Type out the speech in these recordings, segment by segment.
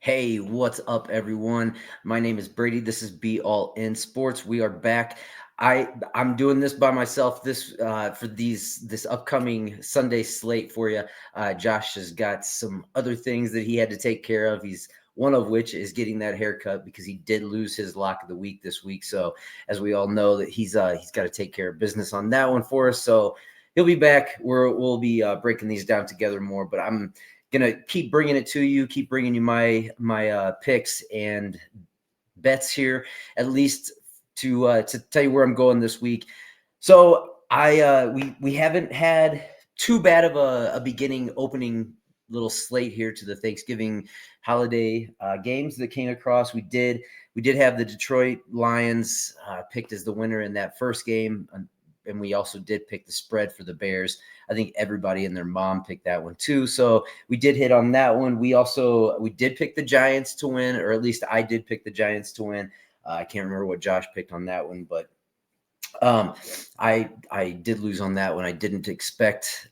Hey, what's up, everyone? My name is Brady. This is Be All In Sports. We are back. I'm doing this by myself. For this upcoming Sunday slate for you. Josh has got some other things that he had to take care of. He's one of which is getting that haircut because he did lose his lock of the week this week. So as we all know, that he's got to take care of business on that one for us. So he'll be back. We'll be breaking these down together more. But I'm gonna keep bringing it to you, keep bringing you my picks and bets here, at least to tell you where I'm going this week. So we haven't had too bad of a beginning opening little slate here to the Thanksgiving holiday games that came across. We did have the Detroit Lions picked as the winner in that first game, and we also did pick the spread for the Bears. I think everybody and their mom picked that one too. So we did hit on that one. We did pick the Giants to win, or at least I did pick the Giants to win. I can't remember what Josh picked on that one, but I did lose on that one. I didn't expect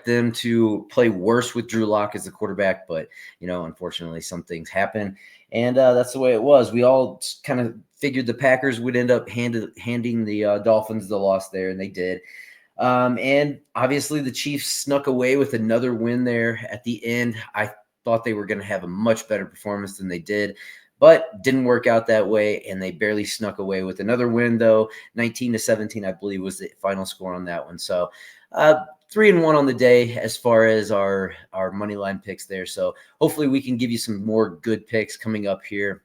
them to play worse with Drew Lock as the quarterback, but unfortunately some things happen, and that's the way it was. We all kind of figured the Packers would end up handing the Dolphins the loss there, and they did. And obviously the Chiefs snuck away with another win there at the end. I thought they were going to have a much better performance than they did, but didn't work out that way, and they barely snuck away with another win, though. 19-17, I believe, was the final score on that one. So 3-1 on the day as far as our money line picks there. So hopefully we can give you some more good picks coming up here.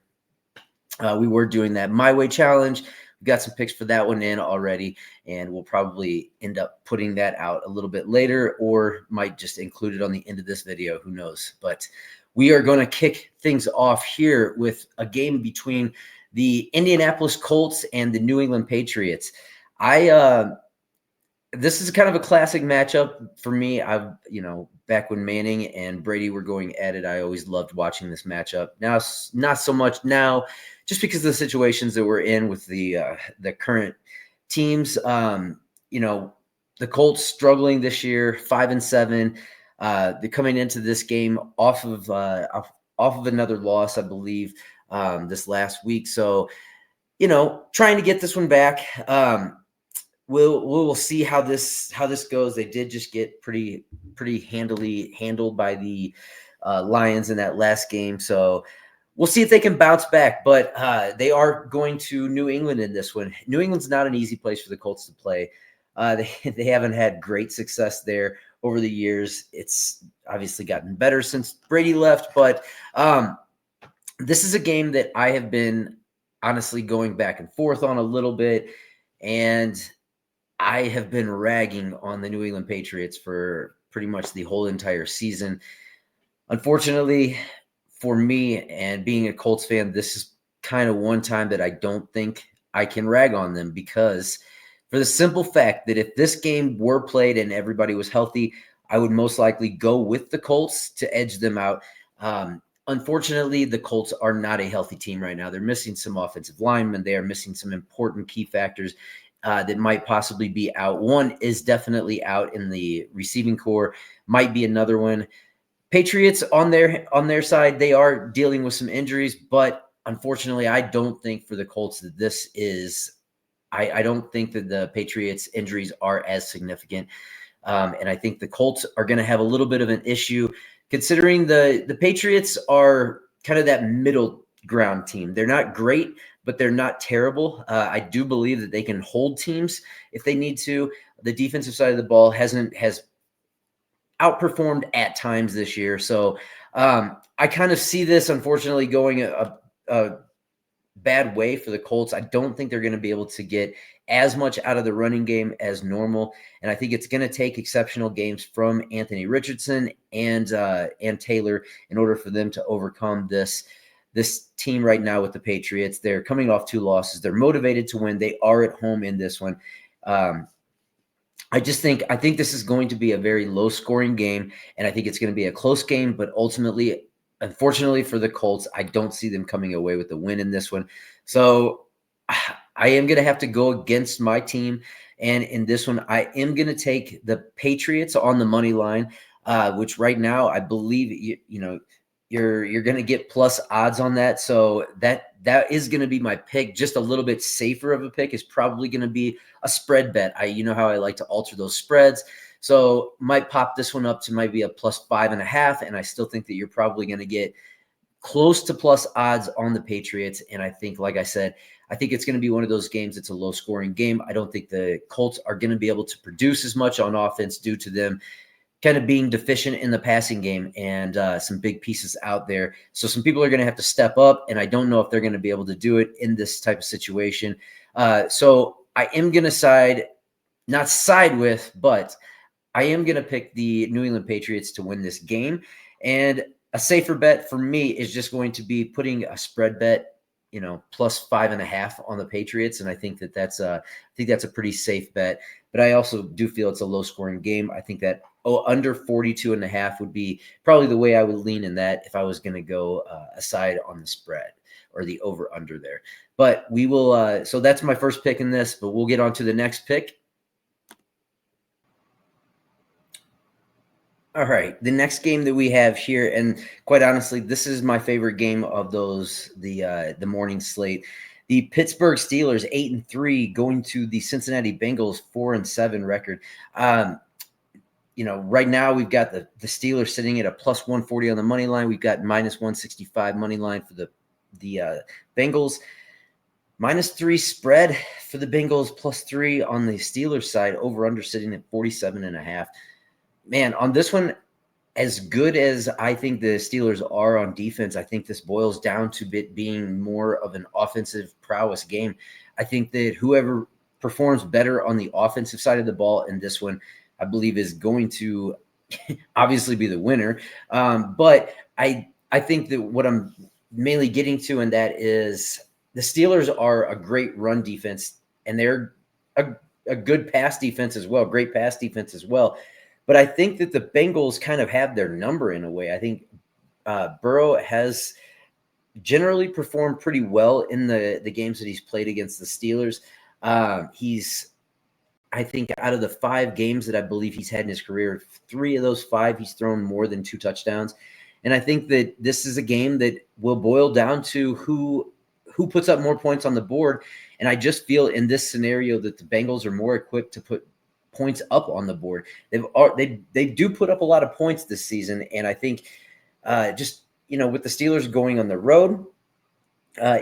We were doing that MyWay challenge. We got some picks for that one in already, and we'll probably end up putting that out a little bit later, or might just include it on the end of this video. Who knows? But we are going to kick things off here with a game between the Indianapolis Colts and the New England Patriots. This is kind of a classic matchup for me. Back when Manning and Brady were going at it, I always loved watching this matchup. Now, not so much now, just because of the situations that we're in with the current teams. The Colts struggling this year, 5-7. They're coming into this game off of another loss, I believe, this last week. So, trying to get this one back. We'll see how this goes. They did just get pretty handily handled by the Lions in that last game. So we'll see if they can bounce back. But they are going to New England in this one. New England's not an easy place for the Colts to play. They haven't had great success there over the years. It's obviously gotten better since Brady left, but this is a game that I have been honestly going back and forth on a little bit, and I have been ragging on the New England Patriots for pretty much the whole entire season. Unfortunately for me, and being a Colts fan, this is kind of one time that I don't think I can rag on them, because for the simple fact that if this game were played and everybody was healthy, I would most likely go with the Colts to edge them out. Unfortunately, the Colts are not a healthy team right now. They're missing some offensive linemen. They are missing some important key factors that might possibly be out. One is definitely out in the receiving core, might be another one. Patriots on their side, they are dealing with some injuries, but unfortunately, I don't think for the Colts that this is I don't think that the Patriots' injuries are as significant. And I think the Colts are going to have a little bit of an issue, considering the Patriots are kind of that middle ground team. They're not great, but they're not terrible. I do believe that they can hold teams if they need to. The defensive side of the ball has outperformed at times this year. So I kind of see this, unfortunately, going a bad way for the Colts. I don't think they're going to be able to get as much out of the running game as normal, and I think it's going to take exceptional games from Anthony Richardson and Taylor in order for them to overcome this team right now with the Patriots. They're coming off 2 losses. They're motivated to win. They are at home in this one. I think this is going to be a very low-scoring game, and I think it's going to be a close game, but ultimately, unfortunately for the Colts, I don't see them coming away with the win in this one. So I am going to have to go against my team. And in this one, I am going to take the Patriots on the money line, which right now I believe, you're going to get plus odds on that. So that is going to be my pick. Just a little bit safer of a pick is probably going to be a spread bet. You know how I like to alter those spreads. So might pop this one up to maybe a plus 5.5. And I still think that you're probably going to get close to plus odds on the Patriots. And I think, like I said, I think it's going to be one of those games. It's a low scoring game. I don't think the Colts are going to be able to produce as much on offense due to them kind of being deficient in the passing game and some big pieces out there. So some people are going to have to step up, and I don't know if they're going to be able to do it in this type of situation. So I am going to not side with, but I am going to pick the New England Patriots to win this game. And a safer bet for me is just going to be putting a spread bet, plus 5.5 on the Patriots. And I think that's a pretty safe bet, but I also do feel it's a low scoring game. I think that under 42.5 would be probably the way I would lean in that if I was going to go aside on the spread or the over under there. But we will, so that's my first pick in this, but we'll get on to the next pick. All right, the next game that we have here, and quite honestly, this is my favorite game of the morning slate. The Pittsburgh Steelers 8-3 going to the Cincinnati Bengals 4-7 record. Right now we've got the Steelers sitting at a plus 140 on the money line. We've got minus 165 money line for the Bengals. -3 spread for the Bengals, +3 on the Steelers side. Over under sitting at 47.5. Man, on this one, as good as I think the Steelers are on defense, I think this boils down to it being more of an offensive prowess game. I think that whoever performs better on the offensive side of the ball in this one, I believe, is going to obviously be the winner. But I think that what I'm mainly getting to in that is the Steelers are a great run defense, and they're a good pass defense as well, great pass defense as well. But I think that the Bengals kind of have their number in a way. I think Burrow has generally performed pretty well in the games that he's played against the Steelers. I think out of the 5 games that I believe he's had in his career, 3 of those 5, he's thrown more than 2 touchdowns. And I think that this is a game that will boil down to who puts up more points on the board. And I just feel in this scenario that the Bengals are more equipped to put points up on the board. They do put up a lot of points this season. And I think with the Steelers going on the road,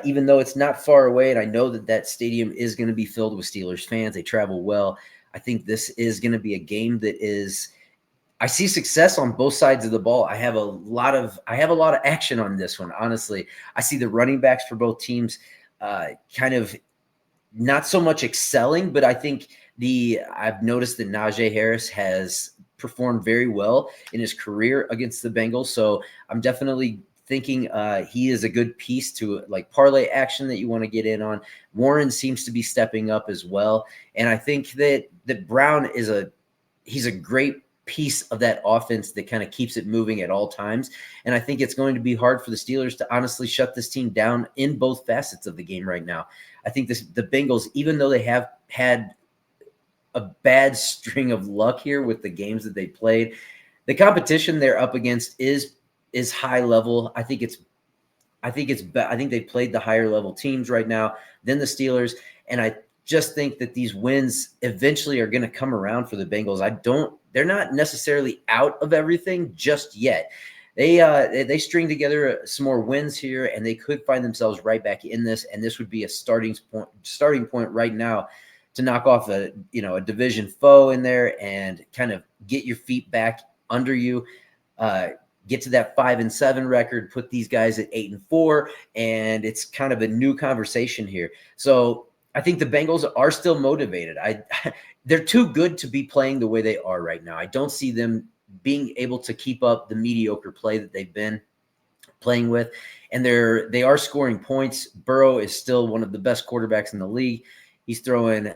even though it's not far away, and I know that stadium is going to be filled with Steelers fans, they travel well. I think this is going to be a game that I see success on both sides of the ball. I have a lot of action on this one. Honestly, I see the running backs for both teams kind of not so much excelling, but I think I've noticed that Najee Harris has performed very well in his career against the Bengals. So I'm definitely thinking he is a good piece to like parlay action that you want to get in on. Warren seems to be stepping up as well. And I think that Brown he's a great piece of that offense that kind of keeps it moving at all times. And I think it's going to be hard for the Steelers to honestly shut this team down in both facets of the game right now. I think the Bengals, even though they have had a bad string of luck here with the games that they played, the competition they're up against is high level. I think they played the higher level teams right now than the Steelers. And I just think that these wins eventually are going to come around for the Bengals. They're not necessarily out of everything just yet. They string together some more wins here, and they could find themselves right back in this. And this would be a starting point right now to knock off a division foe in there and kind of get your feet back under you, get to that 5-7 record, put these guys at 8-4, and it's kind of a new conversation here. So I think the Bengals are still motivated. They're too good to be playing the way they are right now. I don't see them being able to keep up the mediocre play that they've been playing with, and they are scoring points. Burrow is still one of the best quarterbacks in the league. He's throwing,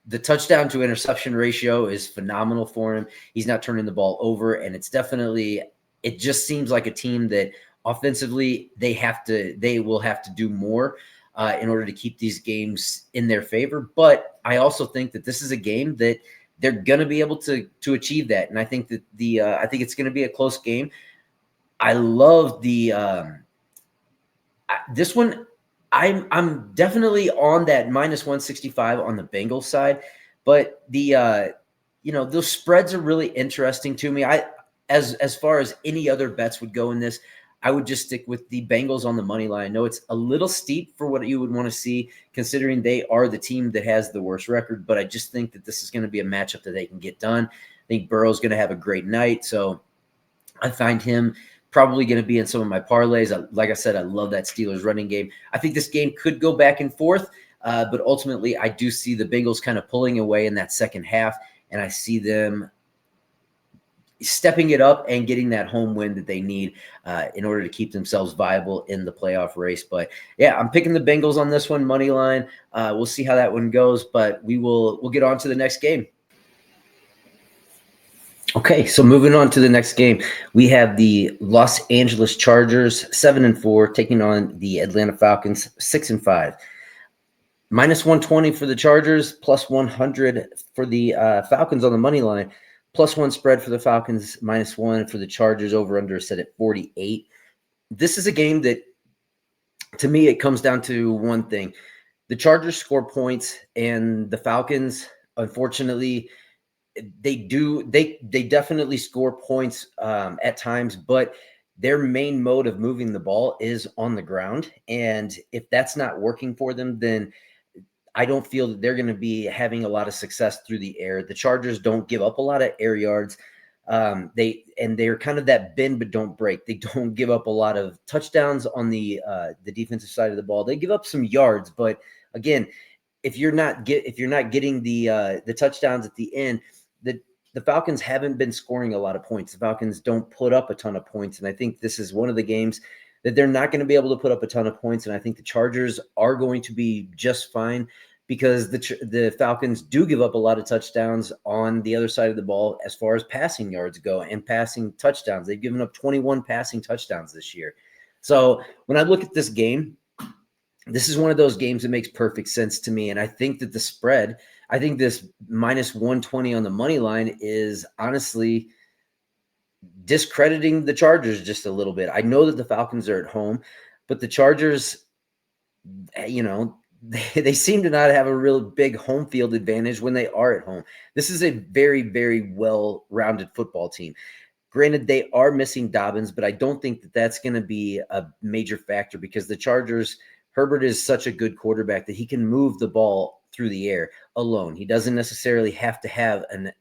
the touchdown to interception ratio is phenomenal for him. He's not turning the ball over, and it just seems like a team that offensively they will have to do more in order to keep these games in their favor. But I also think that this is a game that they're going to be able to achieve that. And I think that I think it's going to be a close game. I love the this one. I'm definitely on that minus 165 on the Bengals side, but the those spreads are really interesting to me. As far as any other bets would go in this, I would just stick with the Bengals on the money line. I know it's a little steep for what you would want to see, considering they are the team that has the worst record, but I just think that this is going to be a matchup that they can get done. I think Burrow's going to have a great night, so I find him probably going to be in some of my parlays. Like I said, I love that Steelers running game. I think this game could go back and forth, but ultimately I do see the Bengals kind of pulling away in that second half, and I see them stepping it up and getting that home win that they need in order to keep themselves viable in the playoff race. But yeah, I'm picking the Bengals on this one, money line. We'll see how that one goes, but we'll get on to the next game. Okay, so moving on to the next game, we have the Los Angeles Chargers 7-4 taking on the Atlanta Falcons 6-5. Minus 120 for the Chargers, plus 100 for the Falcons on the money line. Plus one spread for the Falcons, minus one for the Chargers, over under set at 48. This is a game that, to me, it comes down to one thing. The Chargers score points, and the Falcons, unfortunately, they definitely score points at times, but their main mode of moving the ball is on the ground. And if that's not working for them, then I don't feel that they're going to be having a lot of success through the air. The Chargers don't give up a lot of air yards. They're kind of that bend but don't break. They don't give up a lot of touchdowns on the defensive side of the ball. They give up some yards, but again, if you're not getting the touchdowns at the end, the Falcons haven't been scoring a lot of points. The Falcons don't put up a ton of points, and I think this is one of the games that they're not going to be able to put up a ton of points, and I think the Chargers are going to be just fine because the Falcons do give up a lot of touchdowns on the other side of the ball as far as passing yards go and passing touchdowns. They've given up 21 passing touchdowns this year. So when I look at this game, this is one of those games that makes perfect sense to me, and I think that the spread, I think this minus 120 on the money line is honestly discrediting the Chargers just a little bit. I know that the Falcons are at home, but the Chargers, they seem to not have a real big home field advantage when they are at home. This is a very, very well-rounded football team. Granted, they are missing Dobbins, but I don't think that that's going to be a major factor because the Chargers, Herbert is such a good quarterback that he can move the ball through the air alone. He doesn't necessarily have to have an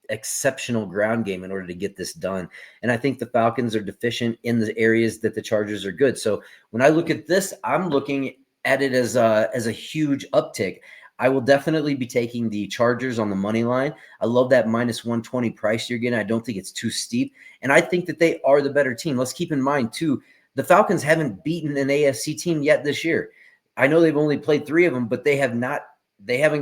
exceptional ground game in order to get this done. And I think the Falcons are deficient in the areas that the Chargers are good. So when I look at this, I'm looking at it as a huge uptick. I will definitely be taking the Chargers on the money line. I love that minus 120 price you're getting. I don't think it's too steep. And I think that they are the better team. Let's keep in mind, too, the Falcons haven't beaten an AFC team yet this year. I know they've only played 3 of them, but they haven't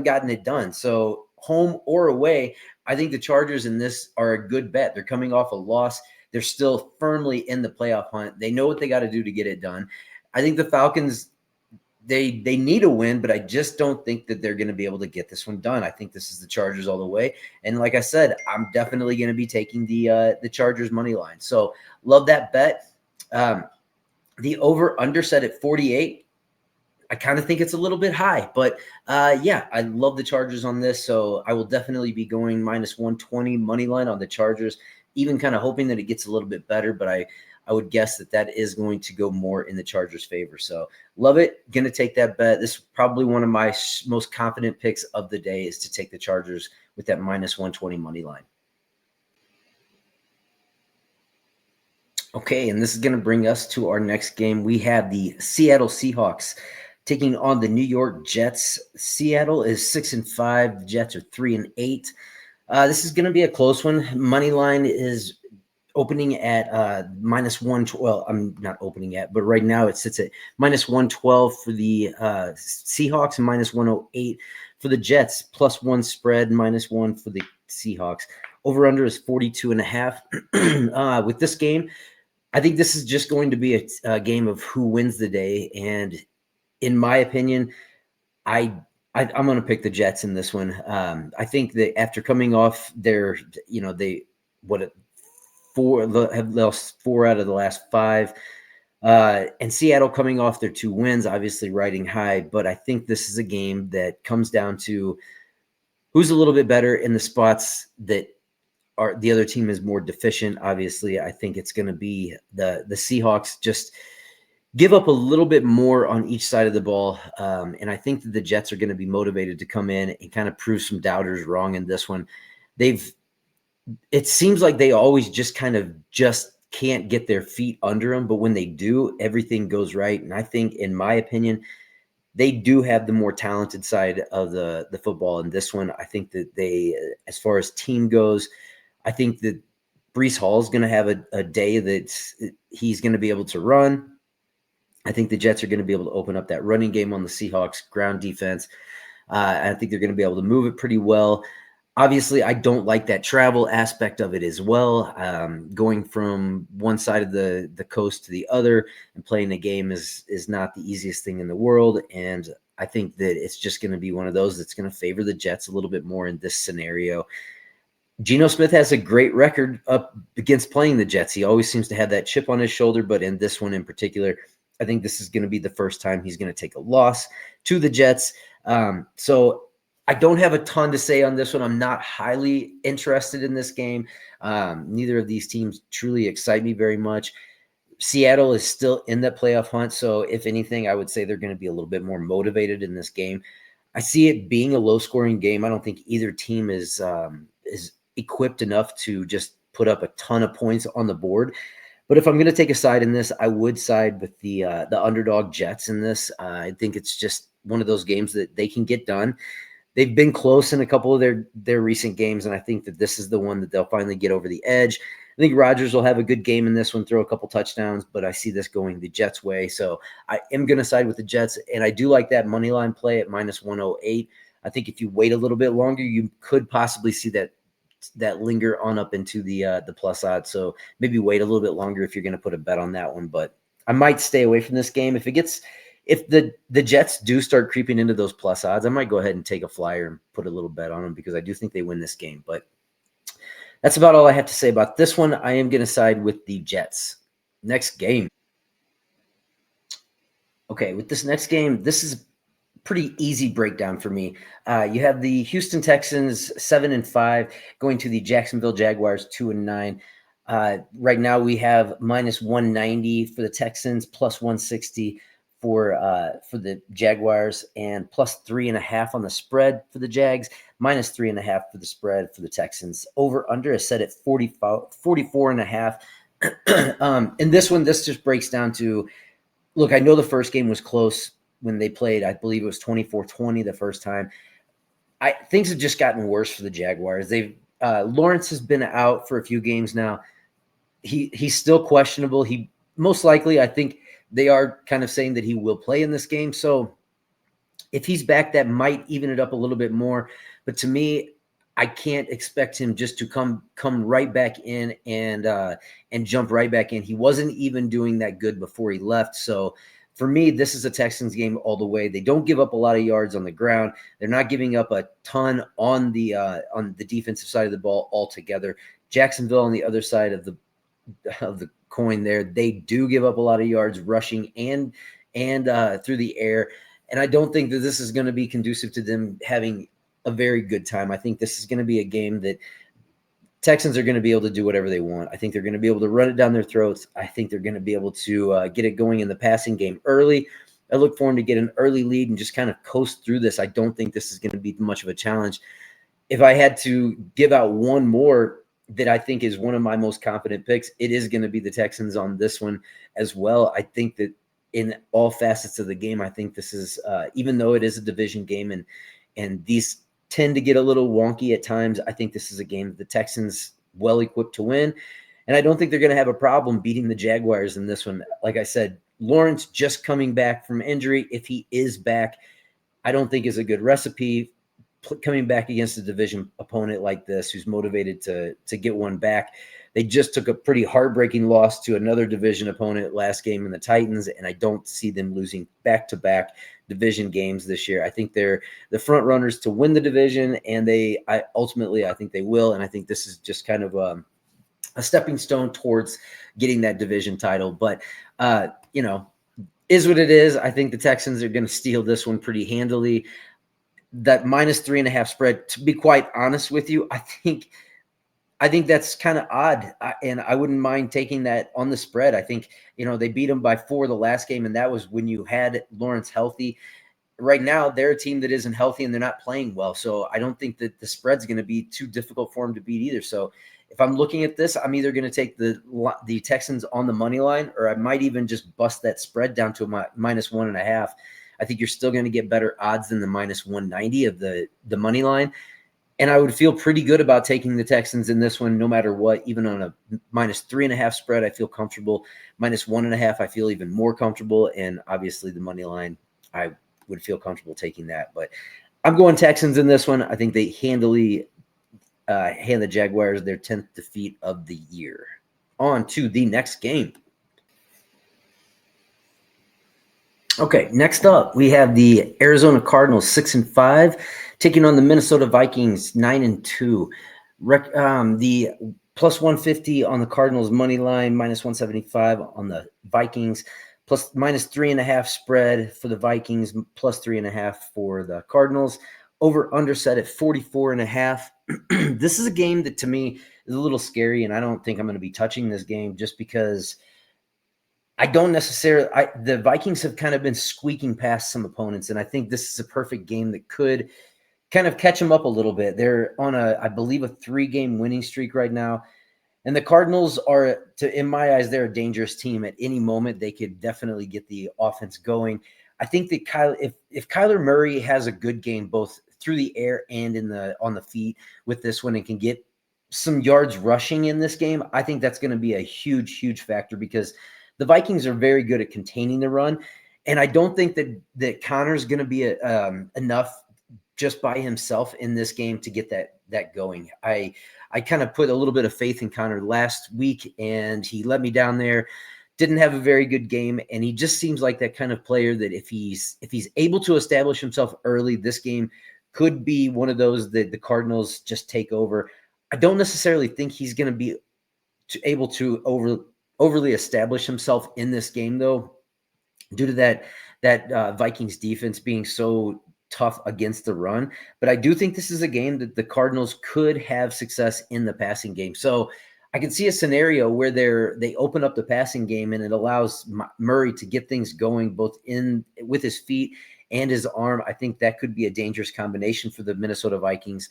gotten it done. So home or away, I think the Chargers in this are a good bet. They're coming off a loss. They're still firmly in the playoff hunt. They know what they got to do to get it done. I think the Falcons, they need a win, but I just don't think that they're going to be able to get this one done. I think this is the Chargers all the way. And like I said, I'm definitely going to be taking the Chargers money line. So love that bet. The over-under set at 48. I kind of think it's a little bit high, but yeah, I love the Chargers on this. So I will definitely be going minus 120 money line on the Chargers, even kind of hoping that it gets a little bit better, but I would guess that is going to go more in the Chargers' favor. So love it. Going to take that bet. This is probably one of my most confident picks of the day is to take the Chargers with that minus 120 money line. Okay, and this is going to bring us to our next game. We have the Seattle Seahawks taking on the New York Jets. Seattle is 6-5. The Jets are 3-8. This is going to be a close one. Money line is opening at minus 112. Well, I'm not opening yet, but right now it sits at minus 112 for the Seahawks and minus 108 for the Jets. Plus one spread, minus one for the Seahawks. Over under is 42.5. With this game, I think this is just going to be a game of who wins the day. And in my opinion, I'm going to pick the Jets in this one. I think that after coming off their, have lost 4 out of the last 5. And Seattle coming off their 2 wins, obviously riding high. But I think this is a game that comes down to who's a little bit better in the spots that are the other team is more deficient. Obviously, I think it's going to be the Seahawks just give up a little bit more on each side of the ball. And I think that the Jets are going to be motivated to come in and kind of prove some doubters wrong in this one. It seems like they always just can't get their feet under them, but when they do, everything goes right. And I think, in my opinion, they do have the more talented side of the football in this one. I think that they, as far as team goes, I think that Breece Hall is going to have a day that he's going to be able to run. I think the Jets are going to be able to open up that running game on the Seahawks ground defense. I think they're going to be able to move it pretty well. Obviously, I don't like that travel aspect of it as well. Going from one side of the coast to the other and playing a game is not the easiest thing in the world. And I think that it's just going to be one of those that's going to favor the Jets a little bit more in this scenario. Geno Smith has a great record up against playing the Jets. He always seems to have that chip on his shoulder, but in this one in particular, I think this is going to be the first time he's going to take a loss to the Jets. So I don't have a ton to say on this one. I'm not highly interested in this game. Neither of these teams truly excite me very much. Seattle is still in the playoff hunt, so if anything, I would say they're going to be a little bit more motivated in this game. I see it being a low-scoring game. I don't think either team is equipped enough to just put up a ton of points on the board. But if I'm going to take a side in this, I would side with the underdog Jets in this. I think it's just one of those games that they can get done. They've been close in a couple of their recent games, and I think that this is the one that they'll finally get over the edge. I think Rodgers will have a good game in this one, throw a couple touchdowns, but I see this going the Jets' way. So I am going to side with the Jets, and I do like that money line play at minus 108. I think if you wait a little bit longer, you could possibly see that linger on up into the plus odds. So maybe wait a little bit longer if you're going to put a bet on that one. But I might stay away from this game. If the Jets do start creeping into those plus odds, I might go ahead and take a flyer and put a little bet on them because I do think they win this game. But that's about all I have to say about this one. I am going to side with the Jets. Next game. Okay, with this next game, this is pretty easy breakdown for me. You have the Houston Texans 7-5 going to the Jacksonville Jaguars 2-9. Right now we have minus 190 for the Texans, plus 160 for the Jaguars, and plus 3.5 on the spread for the Jags, minus 3.5 for the spread for the Texans. Over under is set at 44.5. In this one, this just breaks down to, look, I know the first game was close when they played. I believe it was 24-20 the first time. Things have just gotten worse for the Jaguars. Lawrence has been out for a few games now. He's still questionable. He most likely, I think they are kind of saying that he will play in this game. So if he's back, that might even it up a little bit more. But to me, I can't expect him just to come right back in and jump right back in. He wasn't even doing that good before he left. So for me, this is a Texans game all the way. They don't give up a lot of yards on the ground. They're not giving up a ton on the defensive side of the ball altogether. Jacksonville on the other side of the coin there, they do give up a lot of yards rushing and through the air. And I don't think that this is going to be conducive to them having a very good time. I think this is going to be a game that Texans are going to be able to do whatever they want. I think they're going to be able to run it down their throats. I think they're going to be able to get it going in the passing game early. I look for them to get an early lead and just kind of coast through this. I don't think this is going to be much of a challenge. If I had to give out one more that I think is one of my most confident picks, it is going to be the Texans on this one as well. I think that in all facets of the game, I think this is, even though it is a division game and these tend to get a little wonky at times, I think this is a game the Texans well equipped to win. And I don't think they're going to have a problem beating the Jaguars in this one. Like I said, Lawrence just coming back from injury, if he is back, I don't think is a good recipe. Coming back against a division opponent like this, who's motivated to get one back. They just took a pretty heartbreaking loss to another division opponent last game in the Titans, and I don't see them losing back-to-back division games this year. I think they're the front runners to win the division, and I think they will. And I think this is just kind of a stepping stone towards getting that division title. But, is what it is. I think the Texans are going to steal this one pretty handily. That -3.5 spread, to be quite honest with you, I think that's kind of odd, and I wouldn't mind taking that on the spread. I think, they beat them by 4 the last game, and that was when you had Lawrence healthy. Right now, they're a team that isn't healthy, and they're not playing well, so I don't think that the spread's going to be too difficult for them to beat either. So if I'm looking at this, I'm either going to take the Texans on the money line, or I might even just bust that spread down to a -1.5. I think you're still going to get better odds than the -190 of the money line. And I would feel pretty good about taking the Texans in this one, no matter what. Even on a -3.5 spread, I feel comfortable. -1.5, I feel even more comfortable. And obviously the money line, I would feel comfortable taking that. But I'm going Texans in this one. I think they handily hand the Jaguars their 10th defeat of the year. On to the next game. Okay, next up, we have the Arizona Cardinals 6-5 taking on the Minnesota Vikings 9-2. The +150 on the Cardinals money line, -175 on the Vikings, -3.5 spread for the Vikings, +3.5 for the Cardinals. Over under set at 44.5. This is a game that to me is a little scary, and I don't think I'm going to be touching this game just because I don't necessarily – the Vikings have kind of been squeaking past some opponents, and I think this is a perfect game that could kind of catch them up a little bit. They're on I believe, a 3-game winning streak right now, and the Cardinals are, in my eyes, they're a dangerous team. At any moment, they could definitely get the offense going. I think that if Kyler Murray has a good game both through the air and on the feet with this one and can get some yards rushing in this game, I think that's going to be a huge, huge factor because – the Vikings are very good at containing the run, and I don't think that Connor's going to be enough just by himself in this game to get that going. I kind of put a little bit of faith in Connor last week, and he let me down there. Didn't have a very good game, and he just seems like that kind of player that if he's able to establish himself early, this game could be one of those that the Cardinals just take over. I don't necessarily think he's going to be able to overly establish himself in this game, though, due to that Vikings defense being so tough against the run. But I do think this is a game that the Cardinals could have success in the passing game. So I can see a scenario where they open up the passing game and it allows Murray to get things going both with his feet and his arm. I think that could be a dangerous combination for the Minnesota Vikings.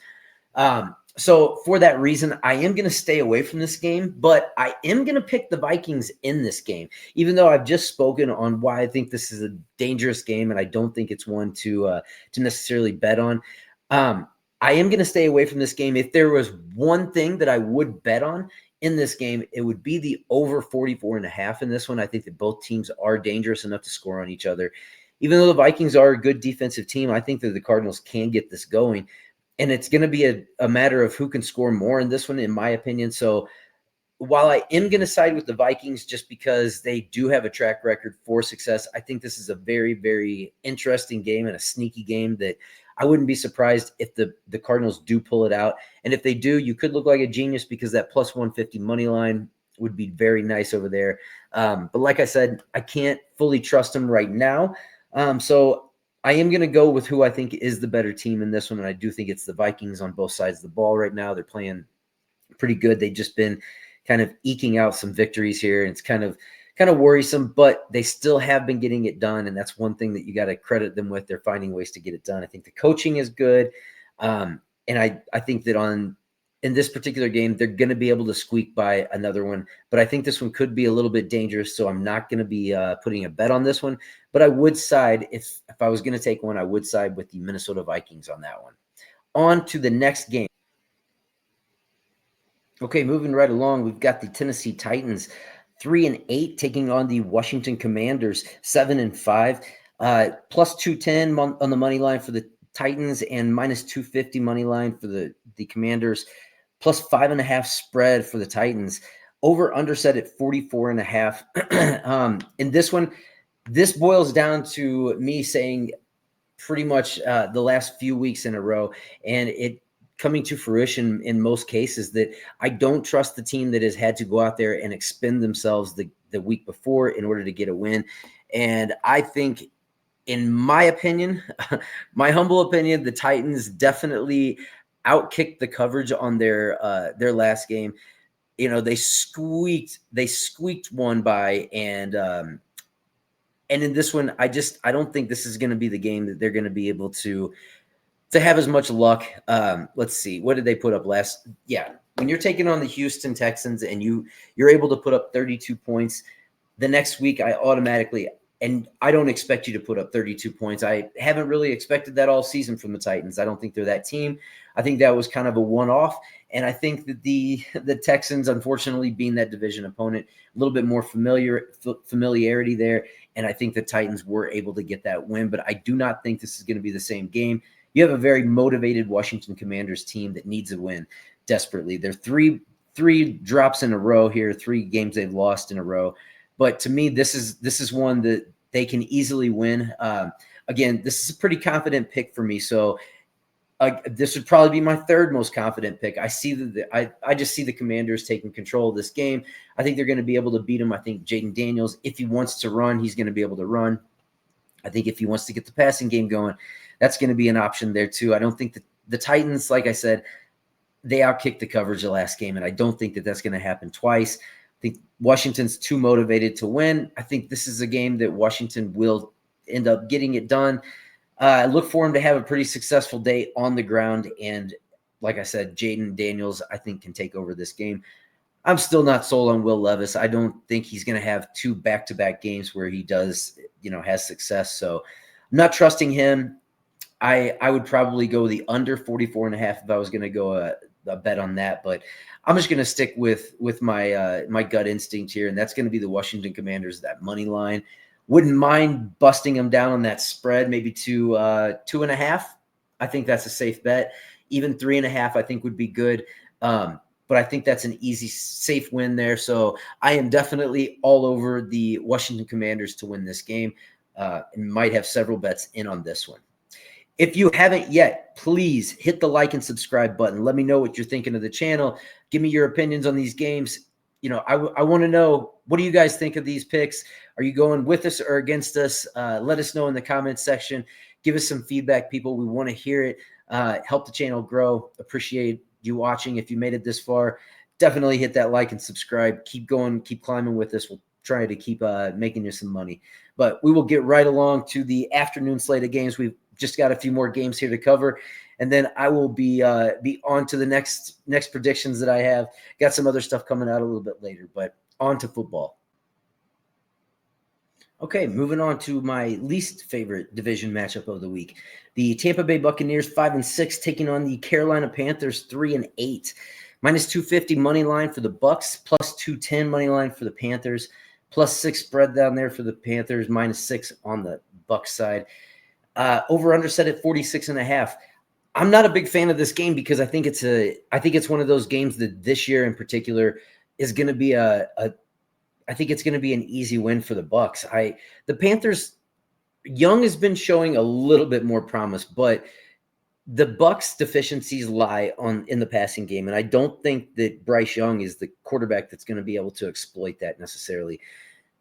So for that reason, I am going to stay away from this game, but I am going to pick the Vikings in this game, even though I've just spoken on why I think this is a dangerous game and I don't think it's one to necessarily bet on. I am going to stay away from this game. If there was one thing that I would bet on in this game, it would be the over 44.5 in this one. I think that both teams are dangerous enough to score on each other. Even though the Vikings are a good defensive team, I think that the Cardinals can get this going. And it's going to be a matter of who can score more in this one, in my opinion. So while I am going to side with the Vikings just because they do have a track record for success, I think this is a very, very interesting game and a sneaky game that I wouldn't be surprised if the Cardinals do pull it out. And if they do, you could look like a genius because that +150 money line would be very nice over there. But like I said, I can't fully trust them right now. So I am going to go with who I think is the better team in this one, and I do think it's the Vikings on both sides of the ball right now. They're playing pretty good. They've just been kind of eking out some victories here, and it's kind of worrisome, but they still have been getting it done, and that's one thing that you got to credit them with. They're finding ways to get it done. I think the coaching is good, and I think that in this particular game, they're going to be able to squeak by another one. But I think this one could be a little bit dangerous, so I'm not going to be putting a bet on this one. But I would side, if I was going to take one, I would side with the Minnesota Vikings on that one. On to the next game. Okay, moving right along, we've got the Tennessee Titans 3-8 taking on the Washington Commanders 7-5. +210 on the money line for the Titans and -250 money line for the Commanders. +5.5 spread for the Titans. Over under set at 44.5. In this one, this boils down to me saying pretty much the last few weeks in a row, and it coming to fruition in most cases, that I don't trust the team that has had to go out there and expend themselves the week before in order to get a win. And I think, in my opinion, my humble opinion, the Titans definitely outkicked the coverage on their last game. They squeaked one by, and in this one, I don't think this is going to be the game that they're going to be able to have as much luck. Let's see, what did they put up last? Yeah, when you're taking on the Houston Texans and you're able to put up 32 points, the next week I automatically, and I don't expect you to put up 32 points. I haven't really expected that all season from the Titans. I don't think they're that team. I think that was kind of a one-off, and I think that the Texans, unfortunately, being that division opponent, a little bit more familiarity there, and I think the Titans were able to get that win, but I do not think this is going to be the same game. You have a very motivated Washington Commanders team that needs a win desperately. They're three drops in a row here, 3 games they've lost in a row. But to me, this is one that they can easily win. Again, this is a pretty confident pick for me. So this would probably be my 3rd most confident pick. I just see the Commanders taking control of this game. I think they're going to be able to beat them. I think Jaden Daniels, if he wants to run, he's going to be able to run. I think if he wants to get the passing game going, that's going to be an option there too. I don't think that the Titans, like I said, they outkicked the coverage the last game, and I don't think that that's going to happen twice. I think Washington's too motivated to win. I think this is a game that Washington will end up getting it done. I look for him to have a pretty successful day on the ground, and like I said, Jaden Daniels, I think, can take over this game. I'm still not sold on Will Levis. I don't think he's going to have 2 back-to-back games where he does, has success. So I'm not trusting him. I would probably go the under 44.5 if I was going to go a bet on that, but I'm just going to stick with my my gut instinct here, and that's going to be the Washington Commanders, that money line. Wouldn't mind busting them down on that spread, maybe to 2.5. I think that's a safe bet. Even 3.5, I think, would be good. But I think that's an easy, safe win there. So I am definitely all over the Washington Commanders to win this game, and might have several bets in on this one. If you haven't yet, please hit the like and subscribe button. Let me know what you're thinking of the channel. Give me your opinions on these games. I want to know, what do you guys think of these picks? Are you going with us or against us? Let us know in the comments section. Give us some feedback, people. We want to hear it. Help the channel grow. Appreciate you watching. If you made it this far, definitely hit that like and subscribe. Keep going. Keep climbing with us. We'll try to keep making you some money. But we will get right along to the afternoon slate of games. We've just got a few more games here to cover, and then I will be on to the next predictions that I have. Got some other stuff coming out a little bit later, but on to football. Okay, moving on to my least favorite division matchup of the week. The Tampa Bay Buccaneers 5-6 taking on the Carolina Panthers 3-8. -250 money line for the Bucs, +210 money line for the Panthers, +6 spread down there for the Panthers, -6 on the Bucs side. Over under set at 46.5. I'm not a big fan of this game because I think it's one of those games that this year in particular is going to be I think it's going to be an easy win for the Bucs. The Panthers, Young has been showing a little bit more promise, but the Bucs deficiencies lie in the passing game, and I don't think that Bryce Young is the quarterback that's going to be able to exploit that necessarily.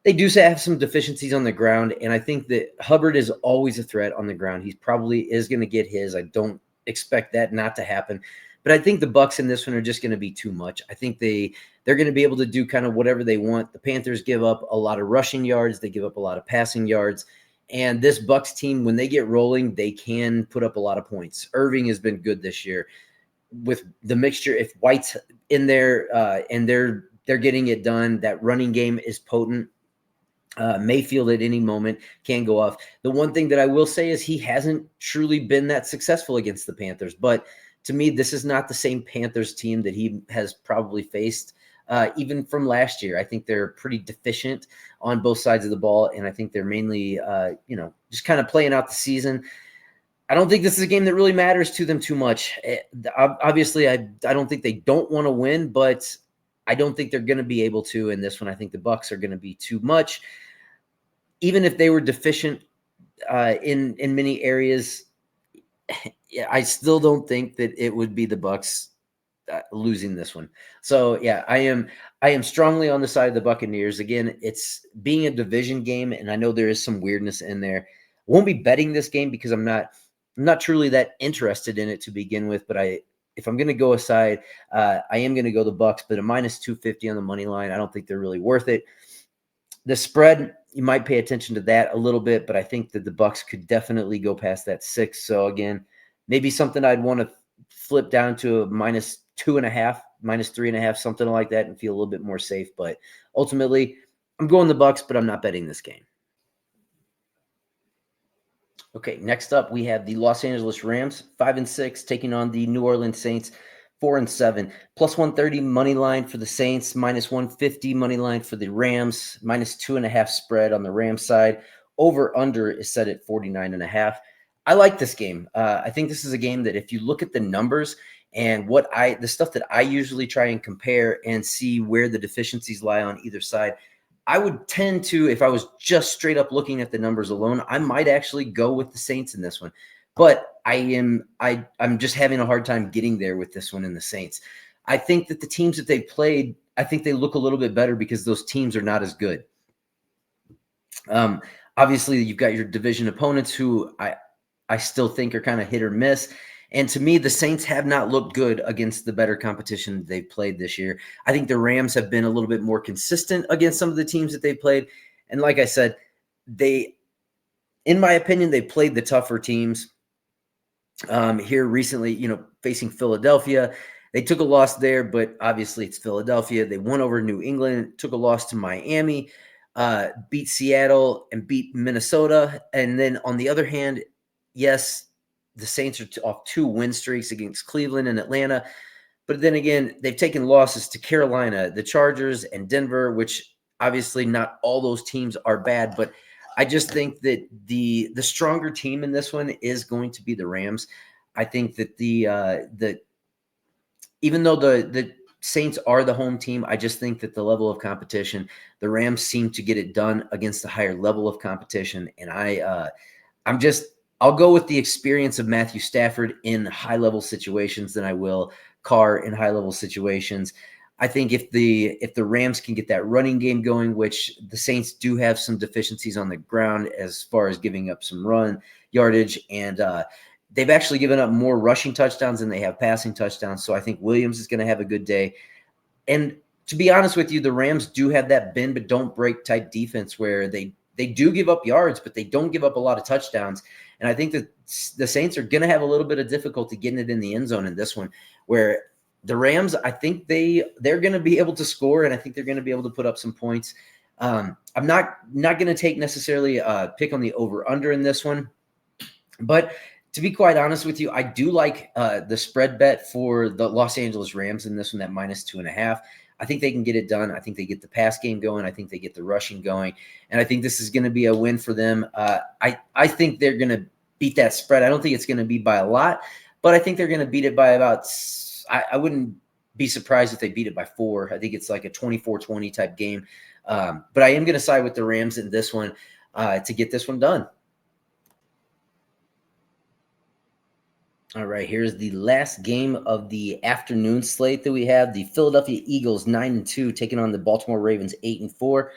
They do have some deficiencies on the ground, and I think that Hubbard is always a threat on the ground. He probably is going to get his. I don't expect that not to happen. But I think the Bucs in this one are just going to be too much. I think they're going to be able to do kind of whatever they want. The Panthers give up a lot of rushing yards. They give up a lot of passing yards. And this Bucs team, when they get rolling, they can put up a lot of points. Irving has been good this year. With the mixture, if White's in there and they're getting it done, that running game is potent. Mayfield at any moment can go off. The one thing that I will say is he hasn't truly been that successful against the Panthers. But to me, this is not the same Panthers team that he has probably faced even from last year. I think they're pretty deficient on both sides of the ball, and I think they're mainly, just kind of playing out the season. I don't think this is a game that really matters to them too much. Obviously, I don't think they don't want to win, but I don't think they're going to be able to in this one. I think the Bucs are going to be too much. Even if they were deficient in many areas, yeah, I still don't think that it would be the Bucs losing this one. So yeah, I am strongly on the side of the Buccaneers. Again, it's being a division game, and I know there is some weirdness in there. Won't be betting this game because I'm not truly that interested in it to begin with. But if I'm going to go aside, I am going to go the Bucs, but a minus 250 on the money line. I don't think they're really worth it. The spread, you might pay attention to that a little bit, but I think that the Bucs could definitely go past that 6. So again, maybe something I'd want to flip down to a minus 2.5, minus 3.5, something like that, and feel a little bit more safe. But ultimately, I'm going the Bucs, but I'm not betting this game. Okay, next up we have the Los Angeles Rams, 5-6, taking on the New Orleans Saints, 4-7. Plus 130 money line for the Saints, minus 150 money line for the Rams, minus 2.5 spread on the Rams side. Over under is set at 49.5. I like this game. I think this is a game that if you look at the numbers and the stuff that I usually try and compare and see where the deficiencies lie on either side, I would tend to, if I was just straight up looking at the numbers alone, I might actually go with the Saints in this one. But I'm just having a hard time getting there with this one in the Saints. I think that the teams that they've played, I think they look a little bit better because those teams are not as good. Obviously, you've got your division opponents who I still think are kind of hit or miss. And to me, the Saints have not looked good against the better competition they've played this year. I think the Rams have been a little bit more consistent against some of the teams that they've played. And like I said, in my opinion, they played the tougher teams here recently, facing Philadelphia. They took a loss there, but obviously it's Philadelphia. They won over New England, took a loss to Miami, beat Seattle, and beat Minnesota. And then on the other hand, yes, the Saints are off 2 win streaks against Cleveland and Atlanta. But then again, they've taken losses to Carolina, the Chargers, and Denver, which obviously not all those teams are bad. But I just think that the stronger team in this one is going to be the Rams. I think that even though the Saints are the home team, I just think that the level of competition, the Rams seem to get it done against a higher level of competition. And I'll go with the experience of Matthew Stafford in high-level situations than I will Carr in high-level situations. I think if the Rams can get that running game going, which the Saints do have some deficiencies on the ground as far as giving up some run yardage, and they've actually given up more rushing touchdowns than they have passing touchdowns. So I think Williams is going to have a good day. And to be honest with you, the Rams do have that bend but don't break type defense where they do give up yards, but they don't give up a lot of touchdowns. And I think that the Saints are going to have a little bit of difficulty getting it in the end zone in this one, where the Rams, I think they're going to be able to score, and I think they're going to be able to put up some points. I'm not going to take necessarily a pick on the over-under in this one, but to be quite honest with you, I do like the spread bet for the Los Angeles Rams in this one, that minus 2.5. I think they can get it done. I think they get the pass game going. I think they get the rushing going. And I think this is going to be a win for them. I think they're going to beat that spread. I don't think it's going to be by a lot, but I think they're going to beat it by about I wouldn't be surprised if they beat it by 4. I think it's like a 24-20 type game. But I am going to side with the Rams in this one to get this one done. All right, here's the last game of the afternoon slate that we have. The Philadelphia Eagles 9-2 taking on the Baltimore Ravens 8-4.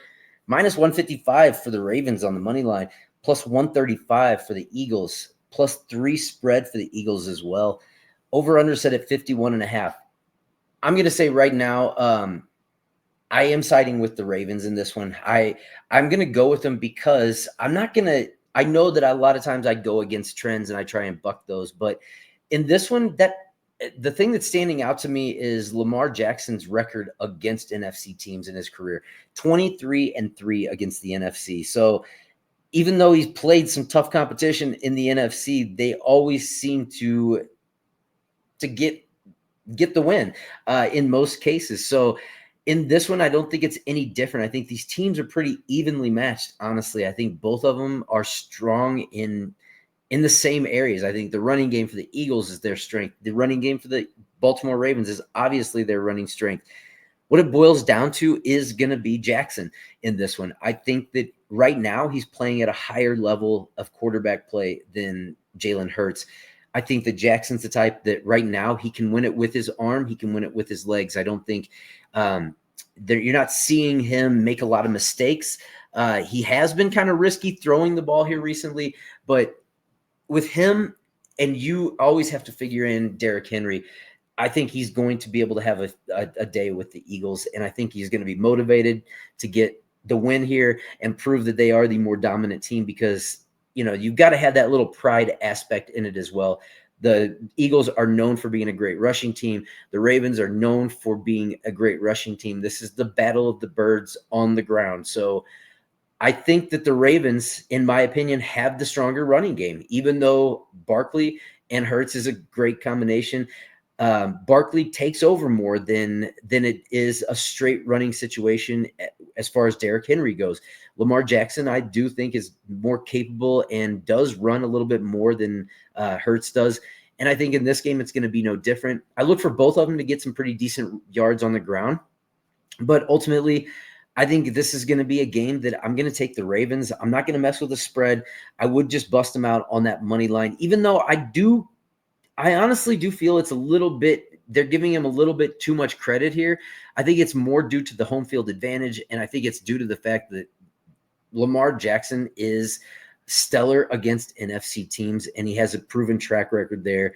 Minus 155 for the Ravens on the money line, plus 135 for the Eagles, plus 3 spread for the Eagles as well. Over under set at 51.5. I'm going to say right now, I am siding with the Ravens in this one. I'm going to go with them because I'm not going to. I know that a lot of times I go against trends and I try and buck those, but in this one, the thing that's standing out to me is Lamar Jackson's record against NFC teams in his career, 23-3 against the NFC. So even though he's played some tough competition in the NFC, they always seem to get the win in most cases. So in this one, I don't think it's any different. I think these teams are pretty evenly matched, honestly. I think both of them are strong in the same areas. I think the running game for the Eagles is their strength. The running game for the Baltimore Ravens is obviously their running strength. What it boils down to is going to be Jackson in this one. I think that right now he's playing at a higher level of quarterback play than Jalen Hurts. I think that Jackson's the type that right now he can win it with his arm. He can win it with his legs. I don't think you're not seeing him make a lot of mistakes. He has been kind of risky throwing the ball here recently, but with him, and you always have to figure in Derrick Henry, I think he's going to be able to have a day with the Eagles, and I think he's going to be motivated to get the win here and prove that they are the more dominant team because, you've got to have that little pride aspect in it as well. The Eagles are known for being a great rushing team. The Ravens are known for being a great rushing team. This is the battle of the birds on the ground. So I think that the Ravens, in my opinion, have the stronger running game, even though Barkley and Hurts is a great combination. Barkley takes over more than it is a straight running situation as far as Derrick Henry goes. Lamar Jackson, I do think, is more capable and does run a little bit more than Hurts does. And I think in this game, it's going to be no different. I look for both of them to get some pretty decent yards on the ground. But ultimately, I think this is going to be a game that I'm going to take the Ravens. I'm not going to mess with the spread. I would just bust them out on that money line, even though I honestly do feel it's a little bit, they're giving him a little bit too much credit here. I think it's more due to the home field advantage, and I think it's due to the fact that Lamar Jackson is stellar against NFC teams, and he has a proven track record there.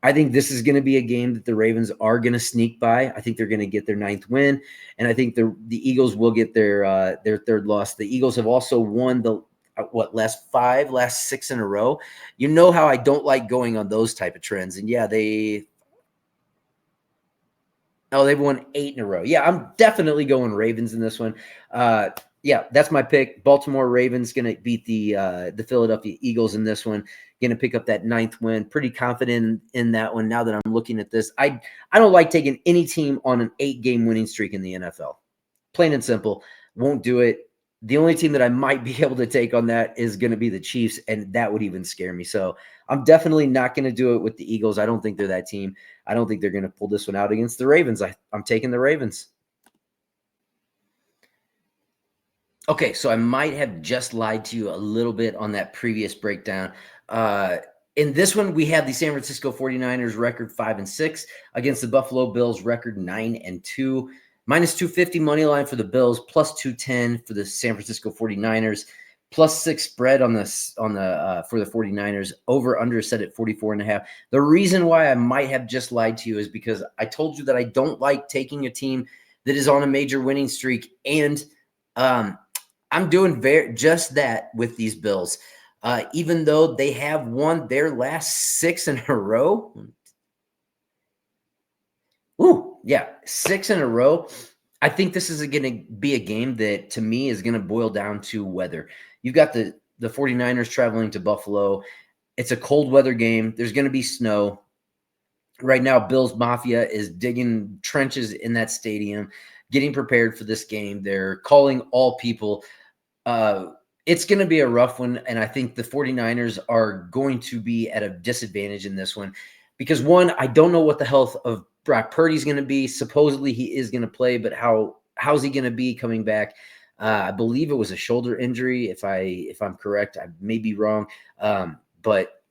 I think this is going to be a game that the Ravens are going to sneak by. I think they're going to get their 9th win, and I think the Eagles will get their 3rd loss. The Eagles have also won the last 6 in a row. You know how I don't like going on those type of trends, and yeah, they've won 8 in a row. Yeah, I'm definitely going Ravens in this one. Yeah, that's my pick. Baltimore Ravens going to beat the Philadelphia Eagles in this one. Going to pick up that 9th win. Pretty confident in that one now that I'm looking at this. I don't like taking any team on an 8-game winning streak in the NFL. Plain and simple. Won't do it. The only team that I might be able to take on that is going to be the Chiefs, and that would even scare me. So I'm definitely not going to do it with the Eagles. I don't think they're that team. I don't think they're going to pull this one out against the Ravens. I'm taking the Ravens. Okay, so I might have just lied to you a little bit on that previous breakdown. In this one, we have the San Francisco 49ers record 5-6 against the Buffalo Bills record 9-2. Minus 250 money line for the Bills, plus 210 for the San Francisco 49ers, plus 6 spread on the for the 49ers. Over under set at 44.5. The reason why I might have just lied to you is because I told you that I don't like taking a team that is on a major winning streak, and I'm doing just that with these Bills. Even though they have won their last 6 in a row. Ooh, yeah, 6 in a row. I think this is going to be a game that, to me, is going to boil down to weather. You've got the 49ers traveling to Buffalo. It's a cold weather game. There's going to be snow. Right now, Bills Mafia is digging trenches in that stadium, getting prepared for this game. They're calling all people. It's going to be a rough one, and I think the 49ers are going to be at a disadvantage in this one because, one, I don't know what the health of Brock Purdy's going to be. Supposedly he is going to play, but how's he going to be coming back? I believe it was a shoulder injury, if I'm correct. I may be wrong, but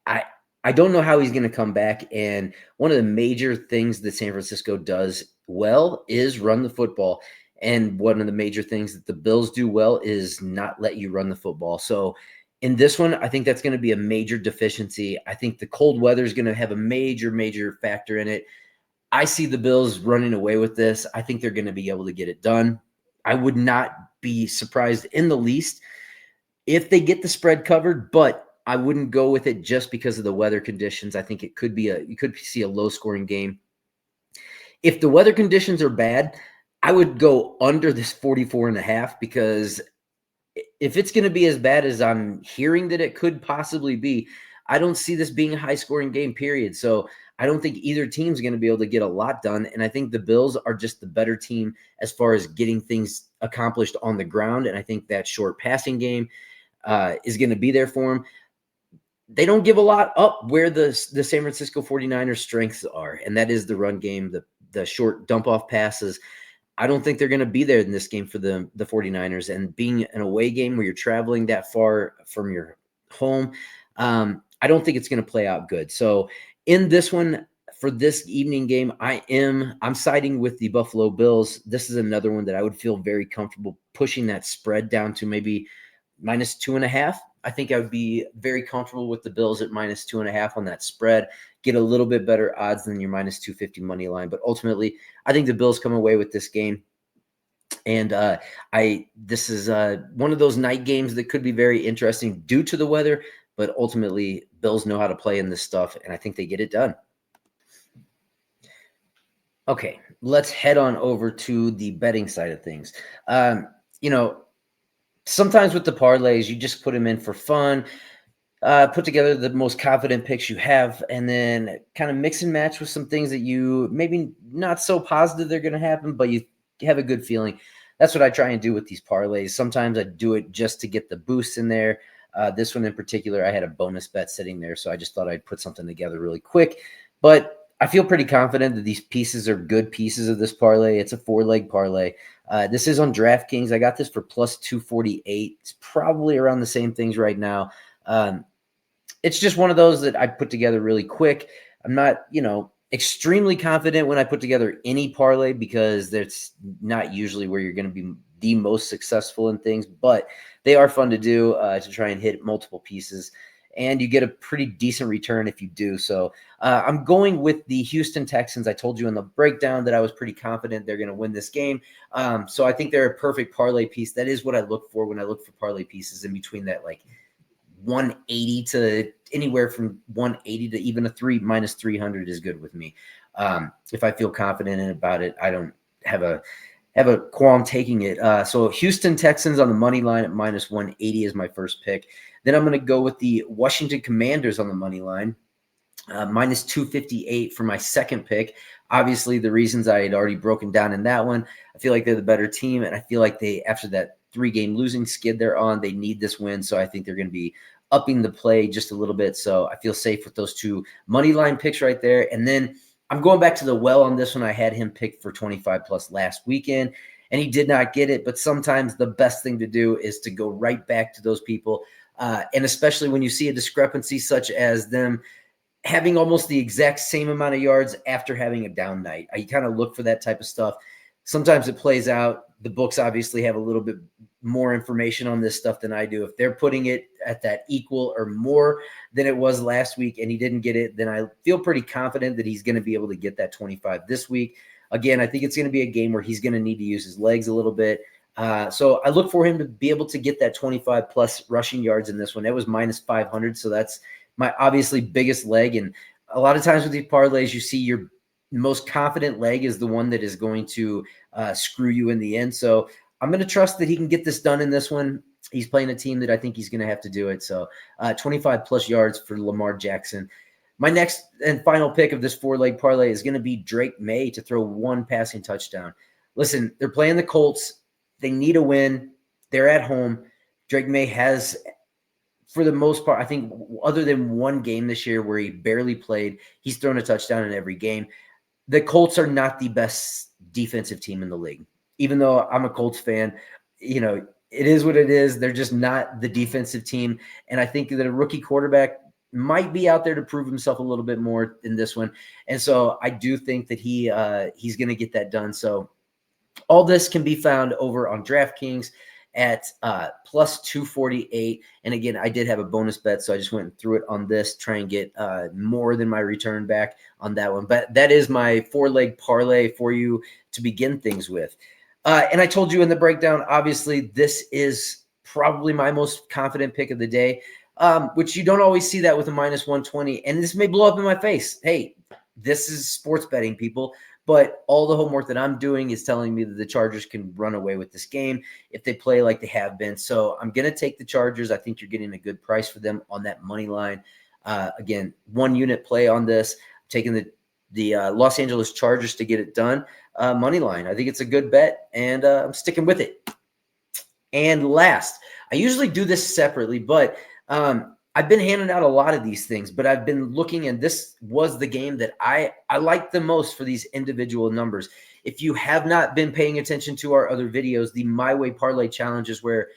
I don't know how he's going to come back. And one of the major things that San Francisco does well is run the football. And one of the major things that the Bills do well is not let you run the football. So in this one, I think that's going to be a major deficiency. I think the cold weather is going to have a major, major factor in it. I see the Bills running away with this. I think they're going to be able to get it done. I would not be surprised in the least if they get the spread covered, but I wouldn't go with it just because of the weather conditions. I think you could see a low scoring game. If the weather conditions are bad, I would go under this 44.5 because if it's going to be as bad as I'm hearing that it could possibly be, I don't see this being a high scoring game, period. So I don't think either team's going to be able to get a lot done. And I think the Bills are just the better team as far as getting things accomplished on the ground. And I think that short passing game is going to be there for them. They don't give a lot up where the San Francisco 49ers strengths are. And that is the run game, the short dump off passes. I don't think they're going to be there in this game for the 49ers. And being an away game where you're traveling that far from your home, I don't think it's going to play out good. So in this one, for this evening game, I'm siding with the Buffalo Bills. This is another one that I would feel very comfortable pushing that spread down to maybe -2.5. I think I would be very comfortable with the Bills at -2.5 on that spread. Get a little bit better odds than your -250 money line. But ultimately, I think the Bills come away with this game. And this is one of those night games that could be very interesting due to the weather. But ultimately, Bills know how to play in this stuff, and I think they get it done. Okay, let's head on over to the betting side of things. Sometimes with the parlays, you just put them in for fun, put together the most confident picks you have, and then kind of mix and match with some things that you maybe not so positive they're going to happen, but you have a good feeling. That's what I try and do with these parlays. Sometimes I do it just to get the boost in there. This one in particular, I had a bonus bet sitting there, so I just thought I'd put something together really quick. But I feel pretty confident that these pieces are good pieces of this parlay. It's a 4-leg parlay. This is on DraftKings. I got this for +248. It's probably around the same things right now. It's just one of those that I put together really quick. I'm not, extremely confident when I put together any parlay because that's not usually where you're going to be the most successful in things, but they are fun to do to try and hit multiple pieces. And you get a pretty decent return if you do. So I'm going with the Houston Texans. I told you in the breakdown that I was pretty confident they're going to win this game. So I think they're a perfect parlay piece. That is what I look for when I look for parlay pieces in between that, like 180 to anywhere from 180 to even a -300 is good with me. If I feel confident about it, I don't have a qualm taking it. So Houston Texans on the money line at -180 is my first pick. Then I'm going to go with the Washington Commanders on the money line, -258 for my second pick. Obviously, the reasons I had already broken down in that one. I feel like they're the better team, and I feel like they, after that 3-game losing skid they're on, they need this win. So I think they're going to be upping the play just a little bit. So I feel safe with those two money line picks right there. And then I'm going back to the well on this one. I had him picked for 25+ last weekend, and he did not get it. But sometimes the best thing to do is to go right back to those people. And especially when you see a discrepancy such as them having almost the exact same amount of yards after having a down night. I kind of look for that type of stuff. Sometimes it plays out. The books obviously have a little bit more information on this stuff than I do. If they're putting it at that equal or more than it was last week and he didn't get it, then I feel pretty confident that he's going to be able to get that 25 this week. Again, I think it's going to be a game where he's going to need to use his legs a little bit. So I look for him to be able to get that 25+ rushing yards in this one. It was -500. So that's my obviously biggest leg. And a lot of times with these parlays, you see your most confident leg is the one that is going to screw you in the end. So I'm going to trust that he can get this done in this one. He's playing a team that I think he's going to have to do it. So 25+ yards for Lamar Jackson. My next and final pick of this 4-leg parlay is going to be Drake May to throw 1 passing touchdown. Listen, they're playing the Colts. They need a win. They're at home. Drake May has, for the most part, I think other than one game this year where he barely played, he's thrown a touchdown in every game. The Colts are not the best defensive team in the league. Even though I'm a Colts fan, it is what it is. They're just not the defensive team. And I think that a rookie quarterback might be out there to prove himself a little bit more in this one. And so I do think that he's going to get that done. So all this can be found over on DraftKings at +248. And again, I did have a bonus bet, so I just went through it on this, try and get more than my return back on that one. But that is my 4-leg parlay for you to begin things with. And I told you in the breakdown, obviously, this is probably my most confident pick of the day, which you don't always see that with a -120. And this may blow up in my face. Hey, this is sports betting, people. But all the homework that I'm doing is telling me that the Chargers can run away with this game if they play like they have been. So I'm going to take the Chargers. I think you're getting a good price for them on that money line. Again, 1-unit play on this. Taking the Los Angeles Chargers to get it done. Money line. I think it's a good bet, and I'm sticking with it. And last, I usually do this separately, but I've been handing out a lot of these things, but I've been looking, and this was the game that I like the most for these individual numbers. If you have not been paying attention to our other videos, the MyWay Parlay Challenge is where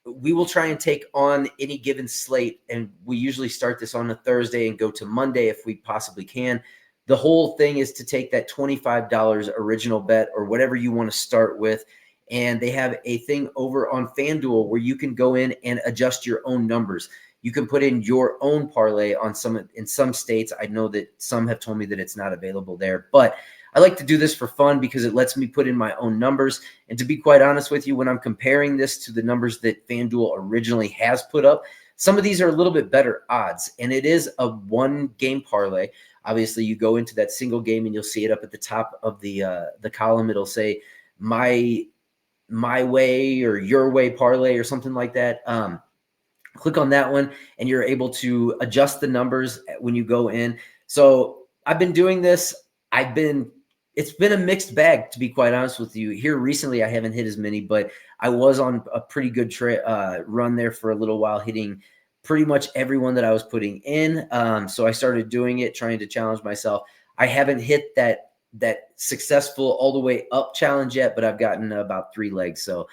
we will try and take on any given slate, and we usually start this on a Thursday and go to Monday if we possibly can. The whole thing is to take that $25 original bet or whatever you want to start with, and they have a thing over on FanDuel where you can go in and adjust your own numbers. You can put in your own parlay on in some states. I know that some have told me that it's not available there, but I like to do this for fun because it lets me put in my own numbers. And to be quite honest with you, when I'm comparing this to the numbers that FanDuel originally has put up, some of these are a little bit better odds. And it is a one-game parlay. Obviously, you go into that single game and you'll see it up at the top of the column. It'll say my way or your way parlay or something like that. Click on that one and you're able to adjust the numbers when you go in. So I've been doing this. It's been a mixed bag, to be quite honest with you. Here recently, I haven't hit as many, but I was on a pretty good run there for a little while, hitting pretty much everyone that I was putting in. So I started doing it, trying to challenge myself. I haven't hit that successful all the way up challenge yet, but I've gotten about 3 legs. So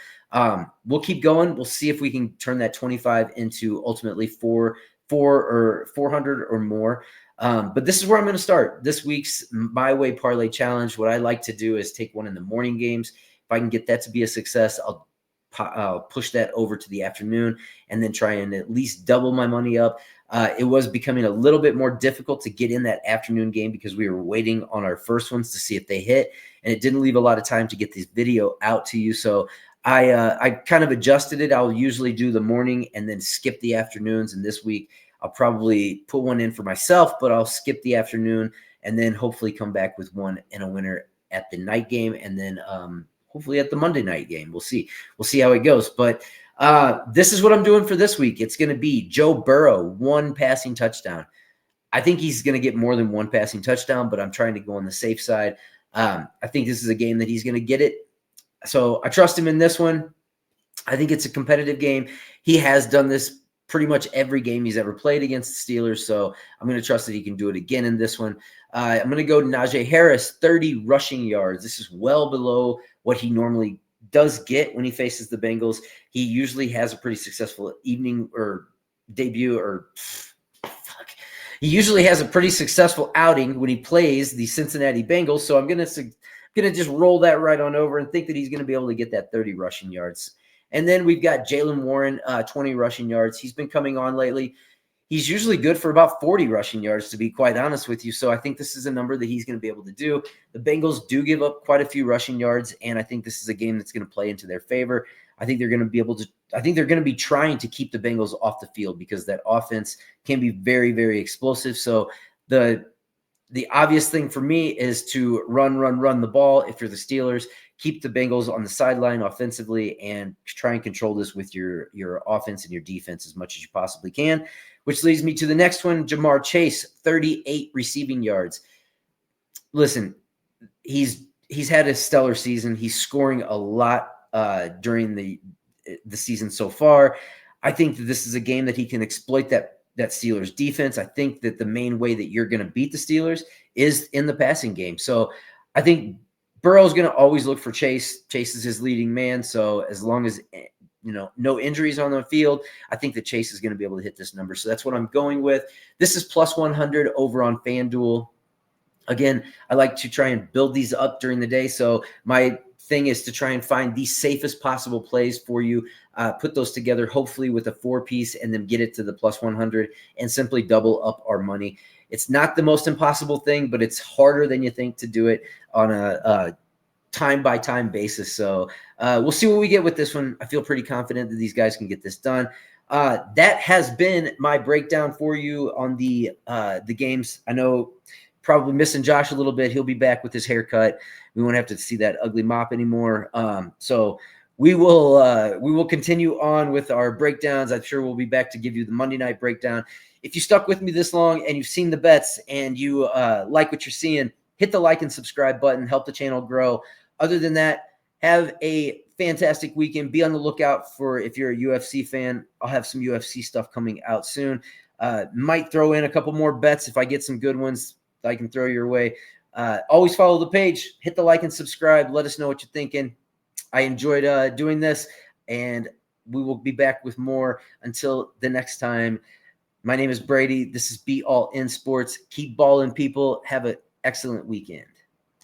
we'll keep going. We'll see if we can turn that 25 into ultimately 400 or more. But this is where I'm going to start. This week's MyWay Parlay Challenge, what I like to do is take one in the morning games. If I can get that to be a success, I'll push that over to the afternoon and then try and at least double my money up. It was becoming a little bit more difficult to get in that afternoon game because we were waiting on our first ones to see if they hit, and it didn't leave a lot of time to get this video out to you. So I kind of adjusted it. I'll usually do the morning and then skip the afternoons, and this week I'll probably put one in for myself, but I'll skip the afternoon and then hopefully come back with one and a winner at the night game, and then hopefully at the Monday night game. We'll see. We'll see how it goes. But this is what I'm doing for this week. It's going to be Joe Burrow, 1 passing touchdown. I think he's going to get more than 1 passing touchdown, but I'm trying to go on the safe side. I think this is a game that he's going to get it. So I trust him in this one. I think it's a competitive game. He has done this pretty much every game he's ever played against the Steelers, so I'm going to trust that he can do it again in this one. I'm going to go Najee Harris, 30 rushing yards. This is well below what he normally does get when he faces the Bengals. He usually has a pretty successful evening or debut He usually has a pretty successful outing when he plays the Cincinnati Bengals, so I'm going to just roll that right on over and think that he's going to be able to get that 30 rushing yards. And then we've got Jaylen Warren, 20 rushing yards. He's been coming on lately. He's usually good for about 40 rushing yards, to be quite honest with you. So I think this is a number that he's going to be able to do. The Bengals do give up quite a few rushing yards, and I think this is a game that's going to play into their favor. I think they're going to be trying to keep the Bengals off the field because that offense can be very, very explosive. So the obvious thing for me is to run the ball. If you're the Steelers, keep the Bengals on the sideline offensively and try and control this with your offense and your defense as much as you possibly can, which leads me to the next one, Jamar Chase, 38 receiving yards. Listen, he's had a stellar season. He's scoring a lot during the season so far. I think that this is a game that he can exploit that Steelers defense. I think that the main way that you're going to beat the Steelers is in the passing game. So I think Burrow is going to always look for Chase. Chase is his leading man. So as long as, no injuries on the field, I think that Chase is going to be able to hit this number. So that's what I'm going with. This is plus 100 over on FanDuel. Again, I like to try and build these up during the day. So my thing is to try and find the safest possible plays for you, put those together, hopefully with a 4-piece, and then get it to the plus 100 and simply double up our money. It's not the most impossible thing, but it's harder than you think to do it on a time-by-time basis. So we'll see what we get with this one. I feel pretty confident that these guys can get this done. That has been my breakdown for you on the games. I know probably missing Josh a little bit. He'll be back with his haircut. We won't have to see that ugly mop anymore. So we will continue on with our breakdowns. I'm sure we'll be back to give you the Monday night breakdown. If you stuck with me this long and you've seen the bets and you like what you're seeing, hit the like and subscribe button, help the channel grow. Other than that, have a fantastic weekend. Be on the lookout for, if you're a UFC fan, I'll have some UFC stuff coming out soon. Might throw in a couple more bets if I get some good ones that I can throw your way. Always follow the page, hit the like and subscribe. Let us know what you're thinking. I enjoyed doing this, and we will be back with more. Until the next time, my name is Brady. This is Be All In Sports. Keep balling, people. Have an excellent weekend.